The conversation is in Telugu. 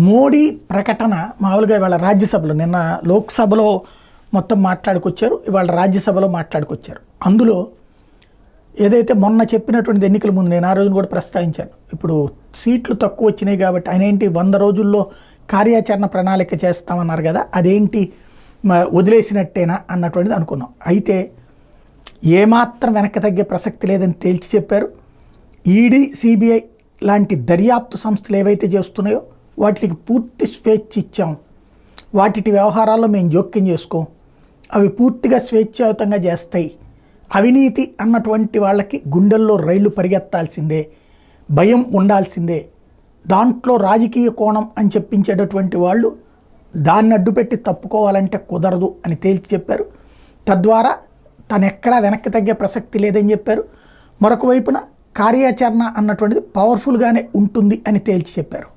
మోడీ ప్రకటన మామూలుగా ఇవాళ రాజ్యసభలో నిన్న లోక్సభలో మొత్తం మాట్లాడుకొచ్చారు, ఇవాళ రాజ్యసభలో మాట్లాడుకొచ్చారు. అందులో ఏదైతే మొన్న చెప్పినటువంటి ఎన్నికల ముందు నేను ఆ రోజున కూడా ప్రస్తావించాను, ఇప్పుడు సీట్లు తక్కువ వచ్చినాయి కాబట్టి ఆయన ఏంటి 100 రోజుల్లో కార్యాచరణ ప్రణాళిక చేస్తామన్నారు కదా, అదేంటి వదిలేసినట్టేనా అన్నటువంటిది అనుకున్నాం. అయితే ఏమాత్రం వెనక్కి తగ్గే ప్రసక్తి లేదని తేల్చి చెప్పారు. ఈడీ, సిబిఐ లాంటి దర్యాప్తు సంస్థలు ఏవైతే చేస్తున్నాయో వాటికి పూర్తి స్వేచ్ఛ ఇచ్చాం, వాటి వ్యవహారాల్లో మేము జోక్యం చేసుకోం, అవి పూర్తిగా స్వేచ్ఛాయుతంగా చేస్తాయి. అవినీతి అన్నటువంటి వాళ్ళకి గుండెల్లో రైళ్లు పరిగెత్తాల్సిందే, భయం ఉండాల్సిందే, దాంట్లో రాజకీయ కోణం అని చెప్పించేటటువంటి వాళ్ళు దాన్ని అడ్డుపెట్టి తప్పుకోవాలంటే కుదరదు అని తేల్చి చెప్పారు. తద్వారా తను ఎక్కడా వెనక్కి తగ్గే ప్రసక్తి లేదని చెప్పారు. మరొక వైపున కార్యాచరణ అన్నటువంటిది పవర్ఫుల్గానే ఉంటుంది అని తేల్చి చెప్పారు.